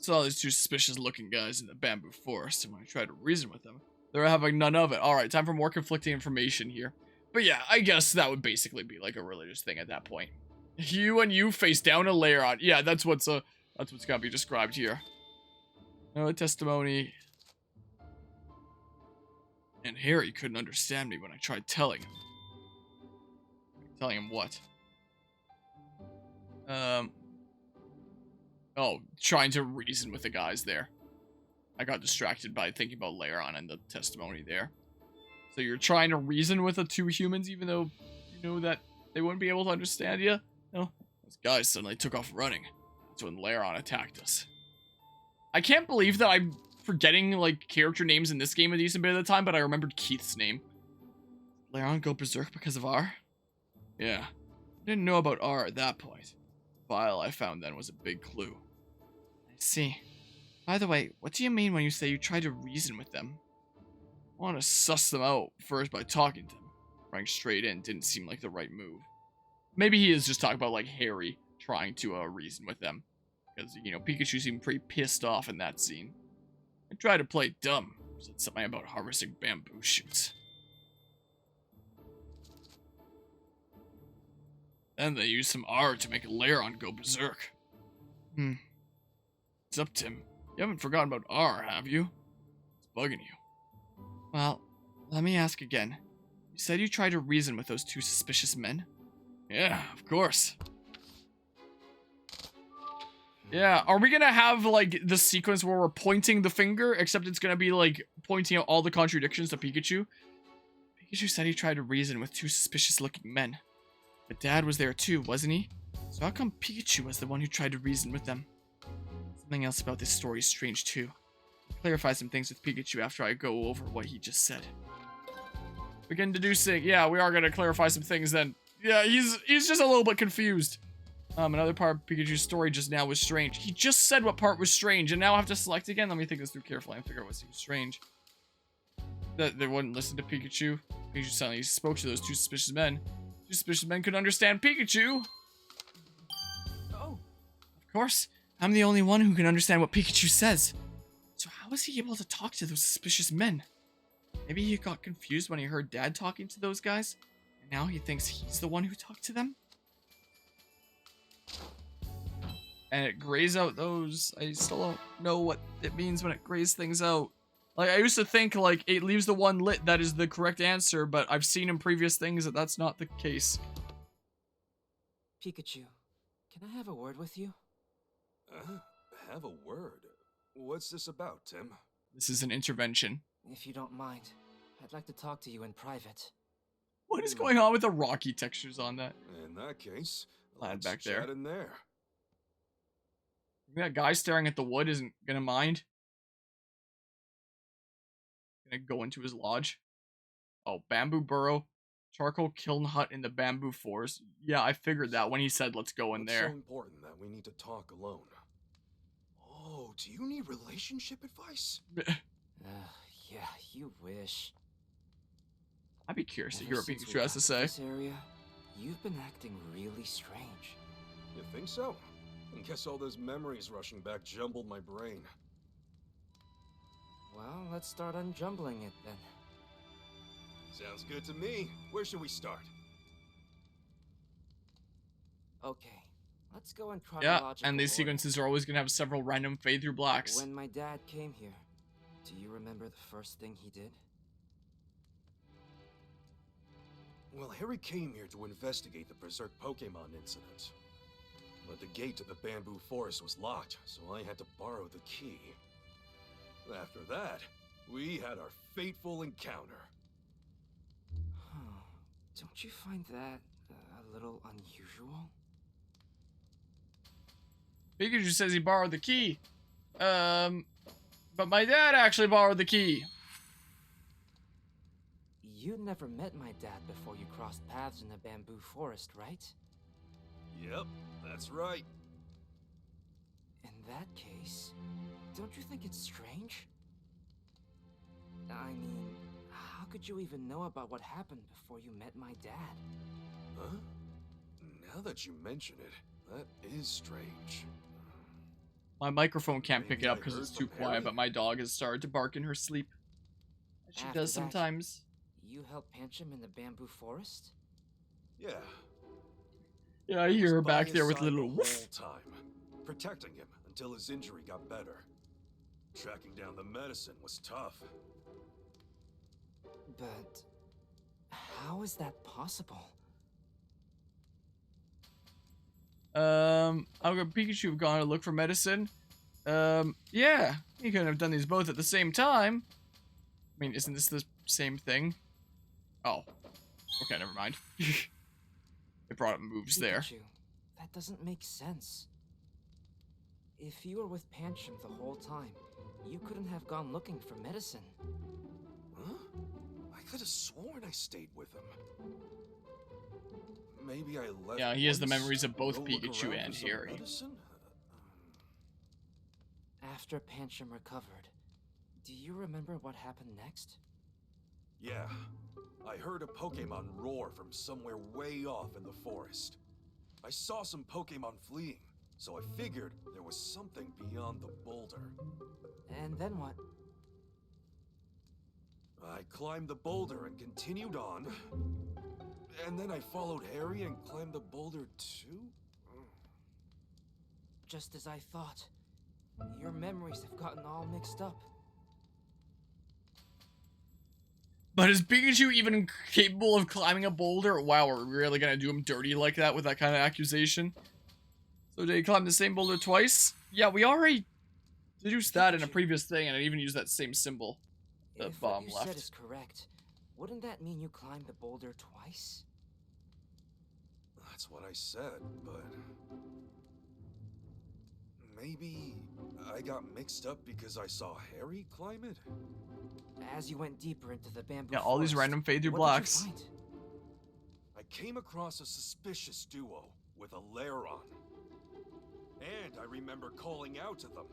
Saw these two suspicious looking guys in the bamboo forest, and when I tried to reason with them, they were having none of it. Alright, time for more conflicting information here. But yeah, I guess that would basically be like a religious thing at that point. You and you face down a layer on. Yeah, that's what's gotta be described here. No testimony. And Harry couldn't understand me when I tried telling him. Telling him what? Oh, trying to reason with the guys there. I got distracted by thinking about Laron and the testimony there. So you're trying to reason with the two humans even though you know that they wouldn't be able to understand you? No. Those guys suddenly took off running. That's when Laron attacked us. I can't believe that I'm forgetting, like, character names in this game a decent bit of the time, but I remembered Keith's name. Laron go berserk because of R? Yeah. I didn't know about R at that point. The vial I found then was a big clue. I see. By the way, what do you mean when you say you tried to reason with them? I want to suss them out first by talking to them. Running straight in didn't seem like the right move. Maybe he is just talking about, like, Harry trying to reason with them. Because, you know, Pikachu seemed pretty pissed off in that scene. I tried to play dumb. Said something about harvesting bamboo shoots. Then they used some R to make Laron go berserk. What's up, Tim? You haven't forgotten about R, have you? It's bugging you. Well, let me ask again. You said you tried to reason with those two suspicious men? Yeah, of course. Yeah, are we gonna have, like, the sequence where we're pointing the finger, except it's gonna be, like, pointing out all the contradictions to Pikachu? Pikachu said he tried to reason with two suspicious-looking men. But Dad was there too, wasn't he? So how come Pikachu was the one who tried to reason with them? Something else about this story is strange too. I'll clarify some things with Pikachu after I go over what he just said. Begin deducing. Yeah, we are gonna clarify some things then. Yeah, he's just a little bit confused. Another part of Pikachu's story just now was strange. He just said what part was strange, and now I have to select again? Let me think this through carefully and figure out what seems strange. That they wouldn't listen to Pikachu. Pikachu suddenly spoke to those two suspicious men. Two suspicious men could understand Pikachu. Oh, of course. I'm the only one who can understand what Pikachu says. So how was he able to talk to those suspicious men? Maybe he got confused when he heard Dad talking to those guys, and now he thinks he's the one who talked to them? And it grays out those. I still don't know what it means when it grays things out. Like, I used to think, like, it leaves the one lit that is the correct answer, but I've seen in previous things that that's not the case. Pikachu, can I have a word with you? Have a word? What's this about, Tim? This is an intervention. If you don't mind, I'd like to talk to you in private. What is going on with the rocky textures on that? In that case, Lad let's back there. chat in there. That guy staring at the wood isn't gonna mind. Gonna go into his lodge. Oh, bamboo burrow, charcoal kiln hut in the bamboo forest. Yeah, I figured that when he said let's go in there. What's so important that we need to talk alone? Oh, do you need relationship advice? Yeah, you wish. I'd be curious to Ever hear what since Pikachu we has to got say. This area, you've been acting really strange. You think so? I guess all those memories rushing back jumbled my brain. Well, let's start unjumbling it then. Sounds good to me. Where should we start? Okay, let's go in Yeah, chronological and these order. sequences are always gonna have several random fade through blacks. When my dad came here, do you remember the first thing he did? Well, Harry came here to investigate the Berserk Pokémon incident. But the gate to the bamboo forest was locked, so I had to borrow the key. After that, we had our fateful encounter. Huh. Don't you find that a little unusual? Pikachu says he borrowed the key. But my dad actually borrowed the key. You never met my dad before you crossed paths in the bamboo forest, right? Yep, that's right. In that case, don't you think it's strange? I mean, how could you even know about what happened before you met my dad? Huh? Now that you mention it, that is strange. My microphone can't pick it Maybe up I because heard it's too from quiet, Harry? but my dog has started to bark in her sleep. As she After does that, sometimes. You helped Pancham in the bamboo forest? Yeah. Yeah, I I hear was her by back his there with side little the woof. whole time, protecting him until his injury got better. Tracking down the medicine was tough. But how is that possible? How could Pikachu have gone to look for medicine? Yeah, he couldn't have done these both at the same time. I mean, isn't this the same thing? Oh, okay, never mind. It brought up moves there. Pikachu, that doesn't make sense. If you were with Pancham the whole time, you couldn't have gone looking for medicine. Huh? I could have sworn I stayed with him. Maybe I left. Yeah, he has the once memories of to both go look Pikachu around and for some Harry. medicine? After Pancham recovered, do you remember what happened next? Yeah. I heard a Pokémon roar from somewhere way off in the forest. I saw some Pokémon fleeing, so I figured there was something beyond the boulder. And then what? I climbed the boulder and continued on. And then I followed Harry and climbed the boulder too? Just as I thought. Your memories have gotten all mixed up. But is Pikachu even capable of climbing a boulder? Wow, we're really gonna do him dirty like that with that kind of accusation? So did he climb the same boulder twice? Yeah, we already deduced that in a previous thing, and I even used that same symbol. The If bomb what you left. said is correct, wouldn't that mean you climbed the boulder twice? That's what I said, but... maybe I got mixed up because I saw Harry climb it? As you went deeper into the bamboo Yeah, all these forest, random fade through what blocks. did you find? I came across a suspicious duo with a lair on. And I remember calling out to them.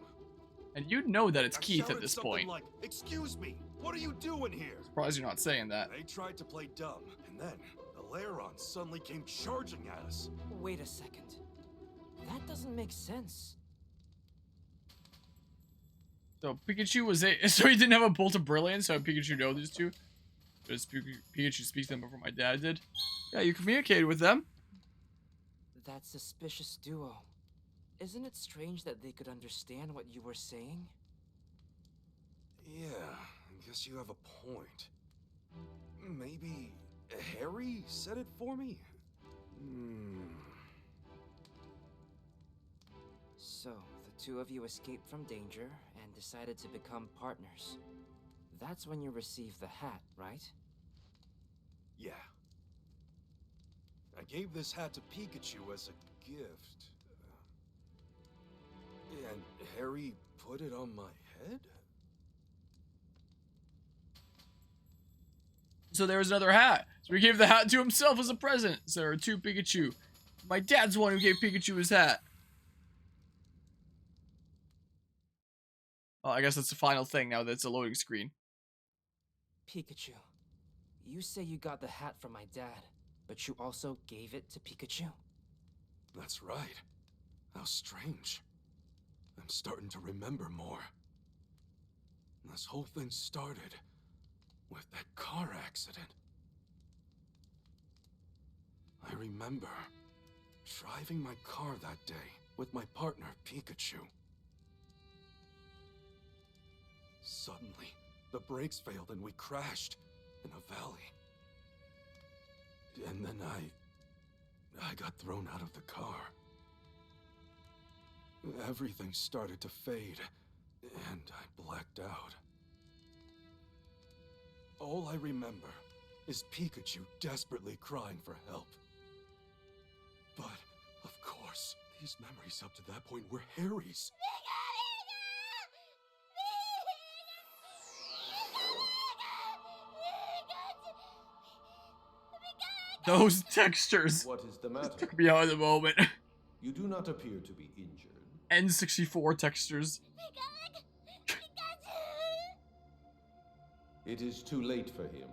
And you know that it's I Keith at shouted this something point. like, "Excuse me, what are you doing here?" Surprised you're not saying that. They tried to play dumb, and then the Lairon suddenly came charging at us. Wait a second. That doesn't make sense. So Pikachu was so he didn't have a Bolt of Brilliance, so Pikachu know these two? Because Pikachu speaks to them before my dad did. Yeah, you communicated with them. That suspicious duo. Isn't it strange that they could understand what you were saying? Yeah, I guess you have a point. Maybe Harry said it for me? So, the two of you escaped from danger and decided to become partners. That's when you received the hat, right? Yeah. I gave this hat to Pikachu as a gift. And Harry put it on my head? So there was another hat. So he gave the hat to himself as a present. So there are two Pikachu. My dad's the one who gave Pikachu his hat. Oh, I guess that's the final thing now that it's a loading screen. Pikachu, you say you got the hat from my dad, but you also gave it to Pikachu? That's right. How strange. I'm starting to remember more. This whole thing started with that car accident. I remember driving my car that day with my partner, Pikachu. Suddenly, the brakes failed and we crashed in a valley. And then I got thrown out of the car. Everything started to fade, and I blacked out. All I remember is Pikachu desperately crying for help. But, of course, these memories up to that point were Harry's. Those textures What is the matter? took me out of the moment. You do not appear to be injured. N64 textures. It is too late for him.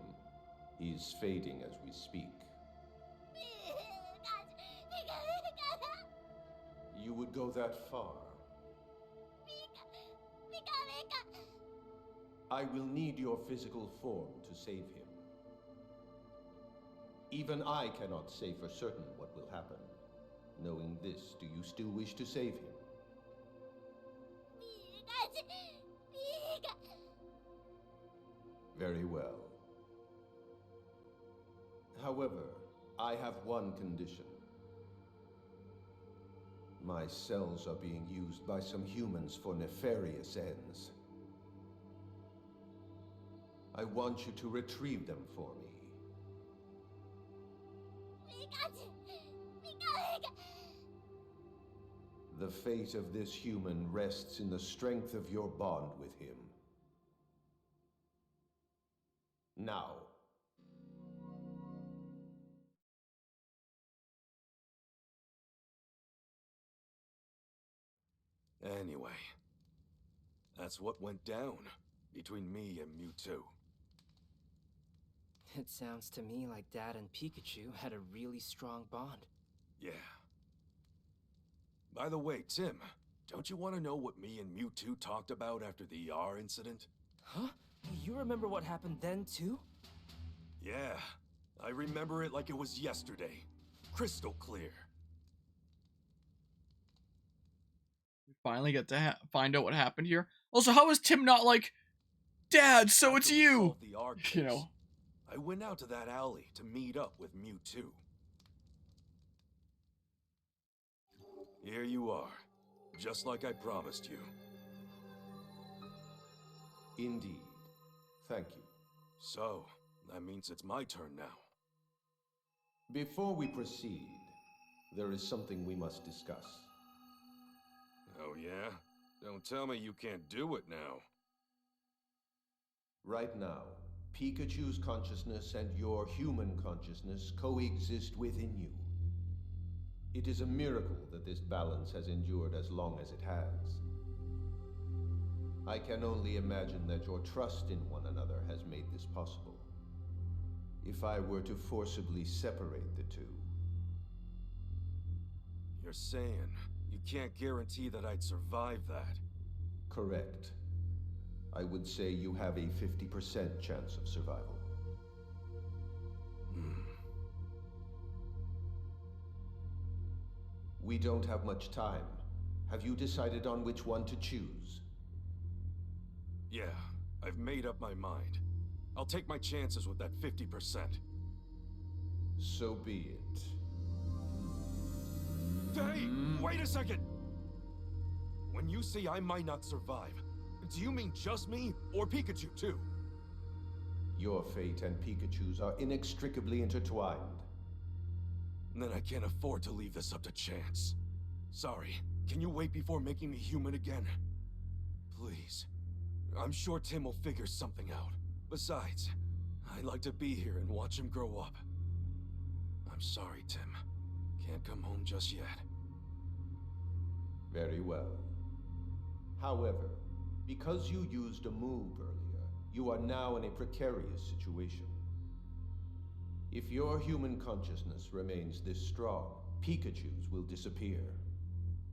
He's fading as we speak. You would go that far? I will need your physical form to save him. Even I cannot say for certain what will happen. Knowing this, do you still wish to save him? Very well. However, I have one condition. My cells are being used by some humans for nefarious ends. I want you to retrieve them for me. The fate of this human rests in the strength of your bond with him. Now. Anyway, that's what went down between me and Mewtwo. It sounds to me like Dad and Pikachu had a really strong bond. Yeah. By the way, Tim, don't you want to know what me and Mewtwo talked about after the ER incident? Huh? You remember what happened then, too? Yeah, I remember it like it was yesterday. Crystal clear. We finally get to find out what happened here. Also, how is Tim not like, Dad, so it's After we you? solved the ER case, You know. I went out to that alley to meet up with Mewtwo. Here you are, just like I promised you. Indeed. Thank you. So, that means it's my turn now. Before we proceed, there is something we must discuss. Oh yeah? Don't tell me you can't do it now. Right now, Pikachu's consciousness and your human consciousness coexist within you. It is a miracle that this balance has endured as long as it has. I can only imagine that your trust in one another has made this possible. If I were to forcibly separate the two... You're saying you can't guarantee that I'd survive that? Correct. I would say you have a 50% chance of survival. We don't have much time. Have you decided on which one to choose? Yeah, I've made up my mind. I'll take my chances with that 50%. So be it. Hey, wait a second! When you say I might not survive, do you mean just me, or Pikachu too? Your fate and Pikachu's are inextricably intertwined. Then I can't afford to leave this up to chance. Sorry, can you wait before making me human again? Please. I'm sure Tim will figure something out. Besides, I'd like to be here and watch him grow up. I'm sorry, Tim. Can't come home just yet. Very well. However, because you used a move earlier, you are now in a precarious situation. If your human consciousness remains this strong, Pikachu's will disappear.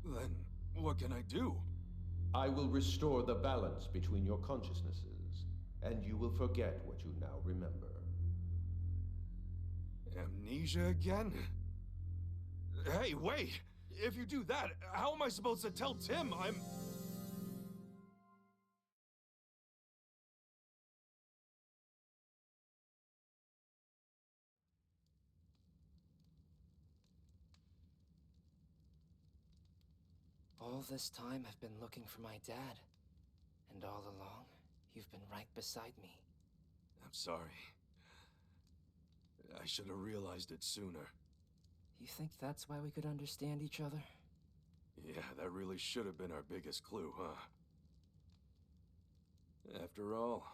Then, what can I do? I will restore the balance between your consciousnesses, and you will forget what you now remember. Amnesia again? Hey, wait! If you do that, how am I supposed to tell Tim I'm... All this time I've been looking for my dad. And all along, you've been right beside me. I'm sorry. I should have realized it sooner. You think that's why we could understand each other? Yeah, that really should have been our biggest clue, huh? After all,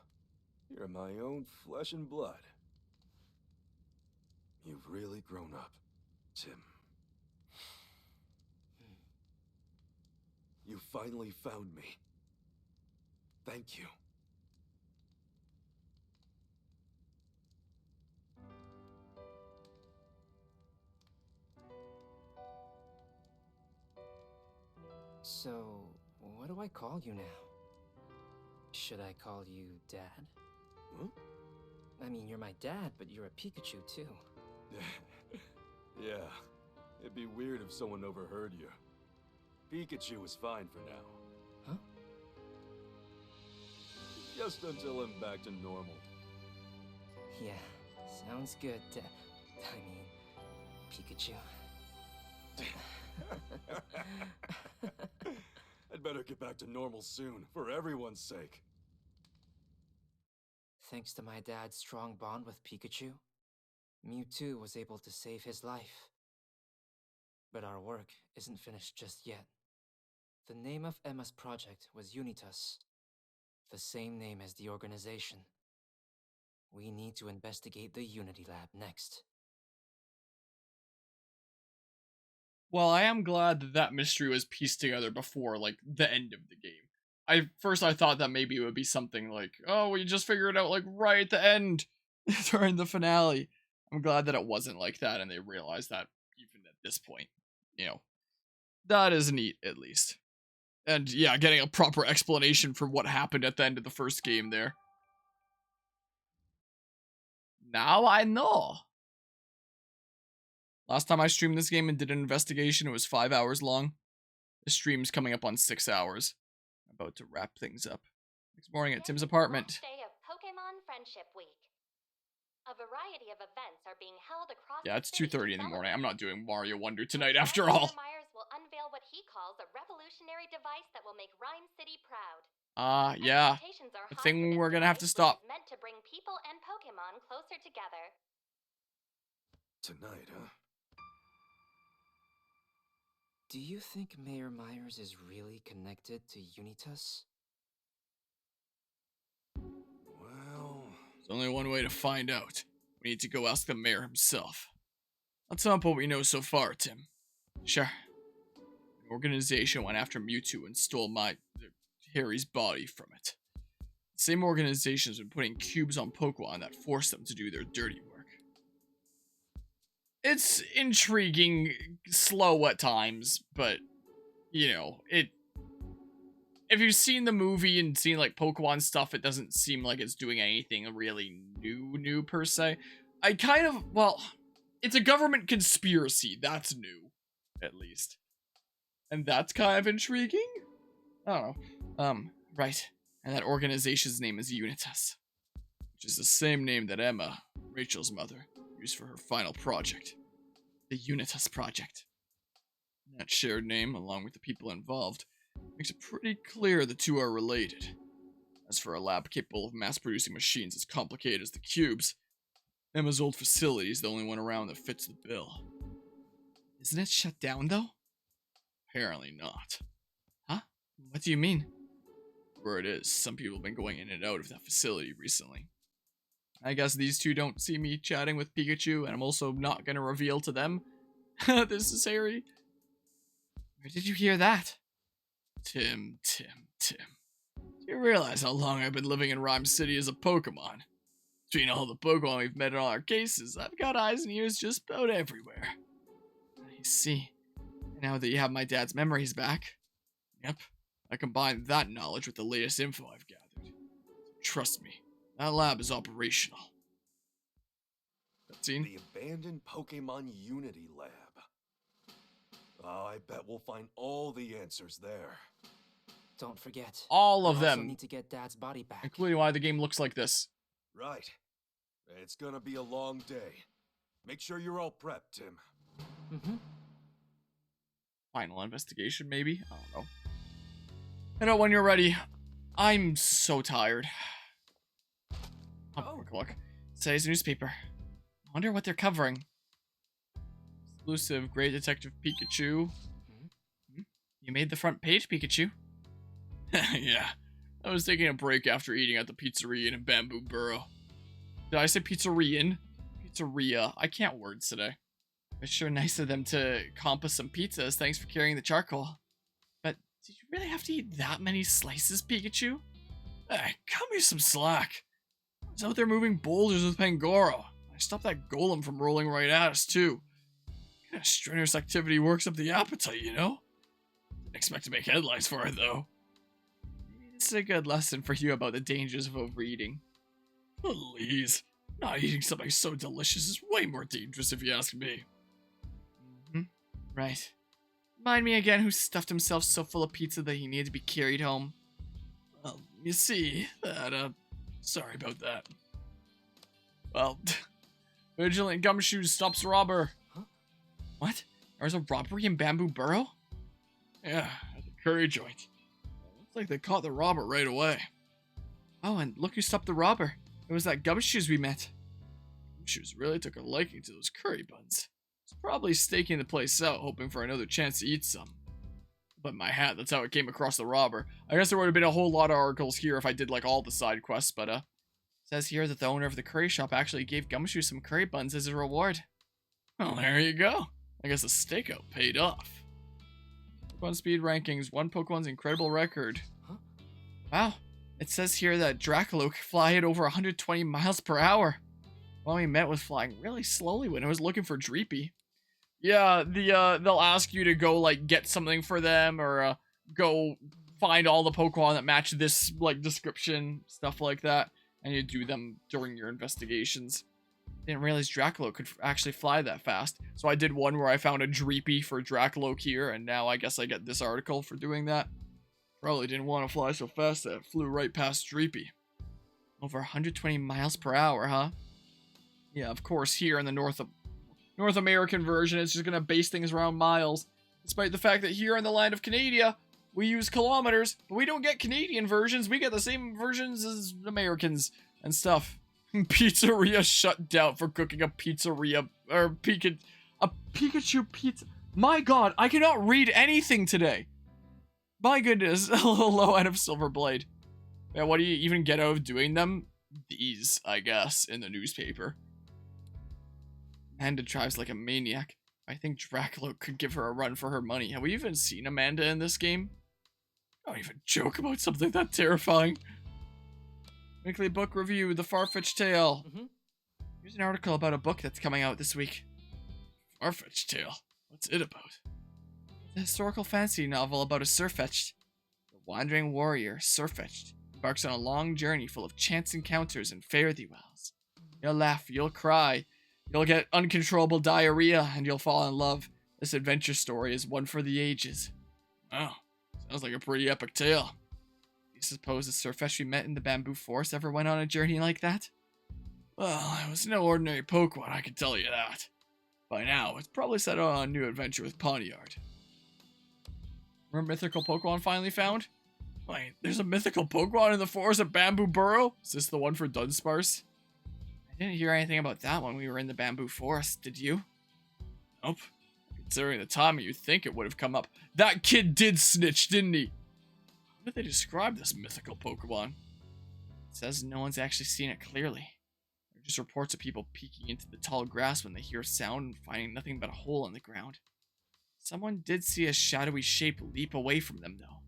you're my own flesh and blood. You've really grown up, Tim. You finally found me. Thank you. So, what do I call you now? Should I call you Dad? Huh? I mean, you're my dad, but you're a Pikachu too. Yeah, it'd be weird if someone overheard you. Pikachu is fine for now. Huh? Just until I'm back to normal. Yeah, sounds good, I mean, Pikachu. I'd better get back to normal soon, for everyone's sake. Thanks to my dad's strong bond with Pikachu, Mewtwo was able to save his life. But our work isn't finished just yet. The name of Emma's project was Unitas, the same name as the organization. We need to investigate the Unity Lab next. Well, I am glad that that mystery was pieced together before, like, the end of the game. First I thought that maybe it would be something like, oh, we just figured it out, like, right at the end, during the finale. I'm glad that it wasn't like that, and they realized that even at this point. You know, that is neat, at least. And, yeah, getting a proper explanation for what happened at the end of the first game there. Now I know. Last time I streamed this game and did an investigation, it was 5 hours long. The stream's coming up on 6 hours. I'm about to wrap things up. Next morning at Tim's apartment. Last day of Pokémon Friendship Week. A variety of events are being held across Yeah, it's the city 2:30 in to the morning. I'm celebrate. not doing Mario Wonder tonight Mayor after all. Myers will unveil what he calls a revolutionary device that will make Rhyme City proud. Yeah. Expectations are I high think for this we're gonna have to device, stop. which is meant to bring people and Pokémon closer together. Tonight, huh? Do you think Mayor Myers is really connected to Unitas? Well... There's only one way to find out. We need to go ask the mayor himself. Let's sum up what we know so far, Tim. Sure. An organization went after Mewtwo and stole Harry's body from it. The same organization has been putting cubes on Pokemon that forced them to do their dirty work. It's intriguing, slow at times, but, you know, if you've seen the movie and seen, like, Pokemon stuff, it doesn't seem like it's doing anything really new per se. Well, it's a government conspiracy. That's new, at least. And that's kind of intriguing? I don't know. Right. And that organization's name is Unitas, which is the same name that Emma, Rachel's mother, used for her final project. The Unitas Project. That shared name, along with the people involved, makes it pretty clear the two are related. As for a lab capable of mass-producing machines as complicated as the cubes, Emma's old facility is the only one around that fits the bill. Isn't it shut down, though? Apparently not. Huh? What do you mean? Where it is, some people have been going in and out of that facility recently. I guess these two don't see me chatting with Pikachu, and I'm also not gonna reveal to them this is Harry. Where did you hear that? Tim. Do you realize how long I've been living in Rhyme City as a Pokemon? Between all the Pokemon we've met in all our cases, I've got eyes and ears just about everywhere. I see. Now that you have my dad's memories back. Yep. I combined that knowledge with the latest info I've gathered. Trust me, that lab is operational. Cutscene? The abandoned Pokémon Unity Lab. Oh, I bet we'll find all the answers there. Don't forget. All of we also them, need to get Dad's body back. including why the game looks like this. Right. It's gonna be a long day. Make sure you're all prepped, Tim. Mm-hmm. Final investigation, maybe? I don't know. I know when you're ready. I'm so tired. Have a quick look. Today's newspaper. I wonder what they're covering. Exclusive Great Detective Pikachu. You made the front page, Pikachu. Yeah. I was taking a break after eating at the pizzeria in Bamboo Burrow. Did I say pizzeria? Pizzeria. I can't words today. It's sure nice of them to comp us some pizzas. Thanks for carrying the charcoal. But did you really have to eat that many slices, Pikachu? Hey, cut me some slack. I was out there moving boulders with Pangoro. I stopped that golem from rolling right at us, too. Kind of strenuous activity works up the appetite, you know? Didn't expect to make headlines for it, though. Maybe this It's a good lesson for you about the dangers of overeating. Please. Not eating something so delicious is way more dangerous if you ask me. Right. Remind me again who stuffed himself so full of pizza that he needed to be carried home. Well, you see, sorry about that. Well, Vigilant Gumshoes stops robber. Huh? What? There's a robbery in Bamboo Burrow? Yeah, at the curry joint. Looks like they caught the robber right away. Oh, and look who stopped the robber. It was that Gumshoes we met. Gumshoes really took a liking to those curry buns. He's probably staking the place out, hoping for another chance to eat some. But my hat, that's how it came across the robber. I guess there would have been a whole lot of articles here if I did like all the side quests, but it says here that the owner of the curry shop actually gave Gumshoe some curry buns as a reward. Well, there you go. I guess the stakeout paid off. Pokemon speed rankings, one Pokemon's incredible record. Huh? Wow. It says here that Dracolo could fly at over 120 miles per hour. One we met was flying really slowly when I was looking for Dreepy. Yeah, they'll ask you to go, like, get something for them, or, go find all the Pokemon that match this, like, description, stuff like that, and you do them during your investigations. Didn't realize Dracolo could actually fly that fast, so I did one where I found a Dreepy for Dracolo here, and now I guess I get this article for doing that. Probably didn't want to fly so fast that it flew right past Dreepy. Over 120 miles per hour, huh? Yeah, of course, here in the North American version, it's just going to base things around miles. Despite the fact that here in the land of Canada, we use kilometers, but we don't get Canadian versions. We get the same versions as Americans and stuff. Pizzeria shut down for cooking a pizzeria, or a Pikachu pizza. My god, I cannot read anything today. My goodness, low end of Silverblade. Yeah, what do you even get out of doing them? These, I guess, in the newspaper. Amanda drives like a maniac. I think Dracula could give her a run for her money. Have we even seen Amanda in this game? Don't even joke about something that terrifying. Weekly book review, The Far-Fetched Tale. Here's an article about a book that's coming out this week. Far-Fetched Tale? What's it about? It's a historical fantasy novel about a Sirfetch'd. The wandering warrior, Sirfetch'd, embarks on a long journey full of chance encounters and fare-thee-wells. You'll laugh, you'll cry, you'll get uncontrollable diarrhea, and you'll fall in love. This adventure story is one for the ages. Oh, sounds like a pretty epic tale. Do you suppose the Sirfetch'd we met in the bamboo forest ever went on a journey like that? Well, it was no ordinary Pokemon, I can tell you that. By now, it's probably set out on a new adventure with Pawniard. Remember mythical Pokemon finally found? Wait, there's a mythical Pokemon in the forest of Bamboo Burrow? Is this the one for Dunsparce? I didn't hear anything about that when we were in the bamboo forest, did you? Nope. Considering the timing, you'd think it would have come up. That kid did snitch, didn't he? How did they describe this mythical Pokemon? It says no one's actually seen it clearly. They're just reports of people peeking into the tall grass when they hear a sound and finding nothing but a hole in the ground. Someone did see a shadowy shape leap away from them, though.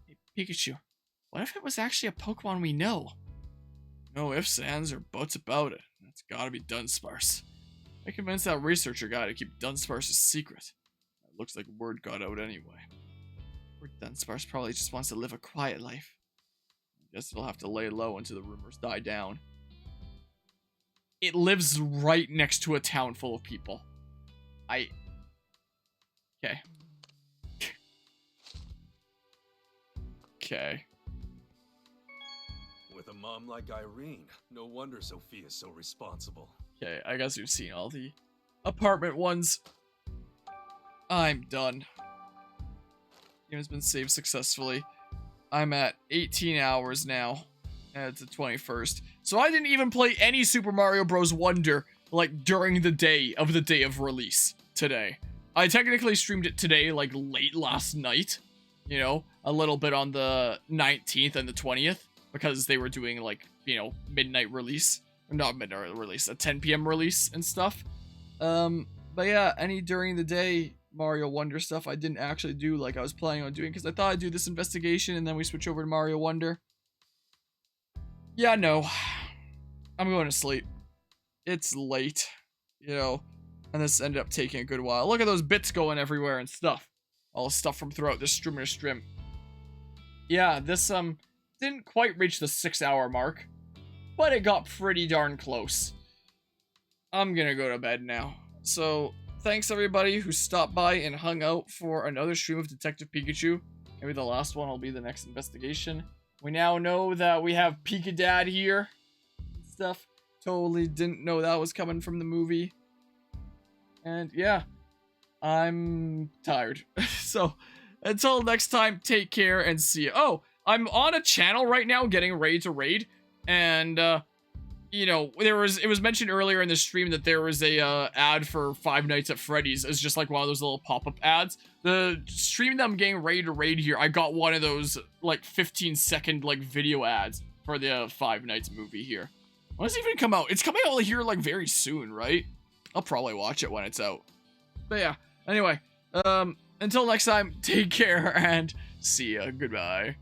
Hey, Pikachu, what if it was actually a Pokemon we know? No ifs, ands, or buts about it. That's gotta be Dunsparce. I'm convinced that researcher guy to keep Dunsparce's secret. It looks like word got out anyway. Poor Dunsparce probably just wants to live a quiet life. I guess it'll have to lay low until the rumors die down. It lives right next to a town full of people. Okay. Okay. With a mom like Irene, no wonder Sophia's so responsible. Okay, I guess we've seen all the apartment ones. I'm done. Game has been saved successfully. I'm at 18 hours now. And it's the 21st. So I didn't even play any Super Mario Bros. Wonder, like, during the day of release today. I technically streamed it today, like, late last night. You know, a little bit on the 19th and the 20th. Because they were doing, like, you know, midnight release. Not midnight release, a 10 p.m. release and stuff. But yeah, any during the day Mario Wonder stuff I didn't actually do like I was planning on doing. Because I thought I'd do this investigation and then we switch over to Mario Wonder. Yeah, no. I'm going to sleep. It's late, you know. And this ended up taking a good while. Look at those bits going everywhere and stuff. All the stuff from throughout this stream. Yeah, this Didn't quite reach the 6-hour mark, but it got pretty darn close. I'm gonna go to bed now. So, thanks everybody who stopped by and hung out for another stream of Detective Pikachu. Maybe the last one will be the next investigation. We now know that we have Pika Dad here. Stuff. Totally didn't know that was coming from the movie. And yeah, I'm tired. So, until next time, take care and see you. Oh, I'm on a channel right now getting ready to raid. And, you know, it was mentioned earlier in the stream that there was a ad for Five Nights at Freddy's as just like one of those little pop-up ads. The stream that I'm getting ready to raid here, I got one of those like 15-second like video ads for the Five Nights movie here. When does it even come out? It's coming out here like very soon, right? I'll probably watch it when it's out. But yeah, anyway, until next time, take care and see ya. Goodbye.